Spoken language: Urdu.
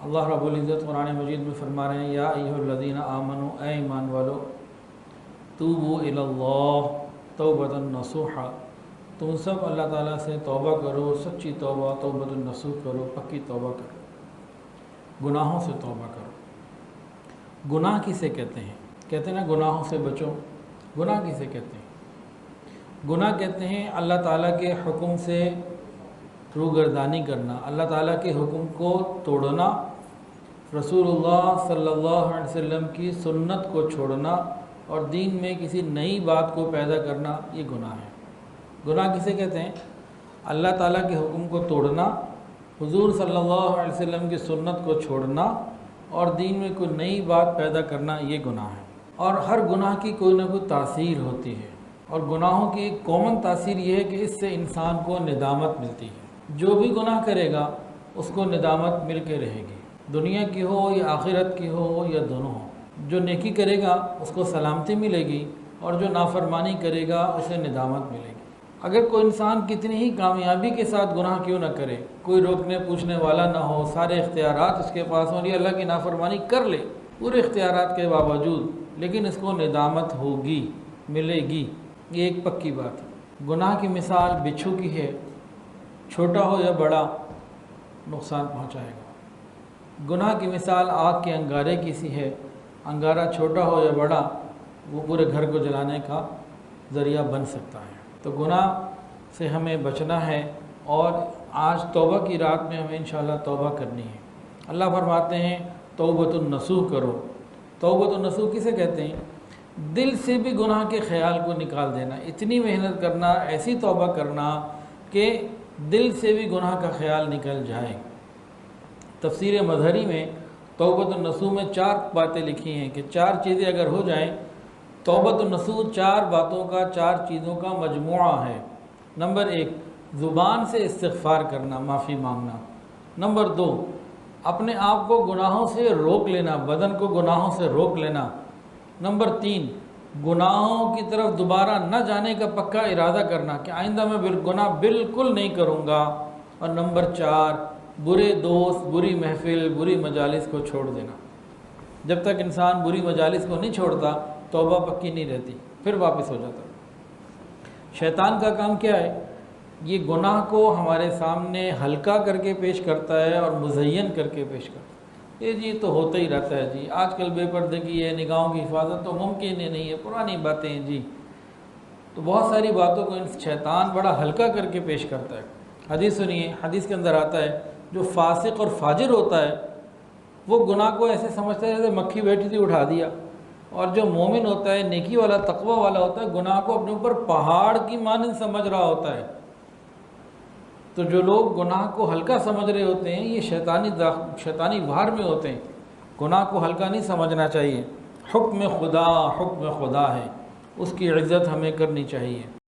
اللہ رب العزت قرآن مجید میں فرما رہے ہیں یا ایھا الذین آمنوا، اے ایمان والو، توبوا الی اللہ توبۃ نصوحا، تم سب اللہ تعالیٰ سے توبہ کرو، سچی توبہ، توبۃ النصوح کرو، پکی توبہ کرو، گناہوں سے توبہ کرو۔ گناہ کسے کہتے ہیں؟ کہتے ہیں نا گناہوں سے بچو۔ گناہ کسے کہتے ہیں؟ گناہ کہتے ہیں اللہ تعالیٰ کے حکم سے روگردانی کرنا، اللہ تعالیٰ کے حکم کو توڑنا، رسول اللہ صلی اللہ علیہ وسلم کی سنت کو چھوڑنا اور دین میں کسی نئی بات کو پیدا کرنا، یہ گناہ ہے۔ گناہ کسے کہتے ہیں؟ اللہ تعالیٰ کے حکم کو توڑنا، حضور صلی اللہ علیہ وسلم کی سنت کو چھوڑنا اور دین میں کوئی نئی بات پیدا کرنا، یہ گناہ ہے۔ اور ہر گناہ کی کوئی نہ کوئی تاثیر ہوتی ہے، اور گناہوں کی ایک کامن تاثیر یہ ہے کہ اس سے انسان کو ندامت ملتی ہے۔ جو بھی گناہ کرے گا اس کو ندامت مل کے رہے گی، دنیا کی ہو یا آخرت کی ہو یا دونوں ہو۔ جو نیکی کرے گا اس کو سلامتی ملے گی، اور جو نافرمانی کرے گا اسے ندامت ملے گی۔ اگر کوئی انسان کتنی ہی کامیابی کے ساتھ گناہ کیوں نہ کرے، کوئی روکنے پوچھنے والا نہ ہو، سارے اختیارات اس کے پاس ہوں، یہ اللہ کی نافرمانی کر لے پورے اختیارات کے باوجود، لیکن اس کو ندامت ہوگی، ملے گی، یہ ایک پکی بات ہے۔ گناہ کی مثال بچھو کی ہے، چھوٹا ہو یا بڑا نقصان پہنچائے گا۔ گناہ کی مثال آگ کے انگارے کی سی ہے، انگارہ چھوٹا ہو یا بڑا وہ پورے گھر کو جلانے کا ذریعہ بن سکتا ہے۔ تو گناہ سے ہمیں بچنا ہے، اور آج توبہ کی رات میں ہمیں انشاءاللہ توبہ کرنی ہے۔ اللہ فرماتے ہیں توبۃ النصوح کرو۔ توبۃ النصوح کسے کہتے ہیں؟ دل سے بھی گناہ کے خیال کو نکال دینا، اتنی محنت کرنا، ایسی توبہ کرنا کہ دل سے بھی گناہ کا خیال نکل جائے۔ تفسیر مظہری میں توبۃ النصوح میں 4 باتیں لکھی ہیں کہ 4 چیزیں اگر ہو جائیں، توبۃ النصوح 4 باتوں کا، 4 چیزوں کا مجموعہ ہے۔ نمبر 1، زبان سے استغفار کرنا، معافی مانگنا۔ نمبر 2، اپنے آپ کو گناہوں سے روک لینا، بدن کو گناہوں سے روک لینا۔ نمبر 3، گناہوں کی طرف دوبارہ نہ جانے کا پکا ارادہ کرنا کہ آئندہ میں گناہ بالکل نہیں کروں گا۔ اور نمبر 4، برے دوست، بری محفل، بری مجالس کو چھوڑ دینا۔ جب تک انسان بری مجالس کو نہیں چھوڑتا توبہ پکی نہیں رہتی، پھر واپس ہو جاتا۔ شیطان کا کام کیا ہے؟ یہ گناہ کو ہمارے سامنے ہلکا کر کے پیش کرتا ہے اور مزین کر کے پیش کرتا ہے۔ یہ جی تو ہوتا ہی رہتا ہے جی، آج کل بے پردگی ہے، نگاہوں کی حفاظت تو ممکن ہی نہیں ہے، پرانی باتیں ہیں جی۔ تو بہت ساری باتوں کو شیطان بڑا ہلکا کر کے پیش کرتا ہے۔ حدیث سنیے، حدیث کے اندر آتا ہے جو فاسق اور فاجر ہوتا ہے وہ گناہ کو ایسے سمجھتا ہے جیسے مکھی بیٹھی تھی اٹھا دیا، اور جو مومن ہوتا ہے، نیکی والا، تقوی والا ہوتا ہے، گناہ کو اپنے اوپر پہاڑ کی مانند سمجھ رہا ہوتا ہے۔ تو جو لوگ گناہ کو ہلکا سمجھ رہے ہوتے ہیں یہ شیطانی وار میں ہوتے ہیں۔ گناہ کو ہلکا نہیں سمجھنا چاہیے۔ حکم خدا ہے، اس کی عزت ہمیں کرنی چاہیے۔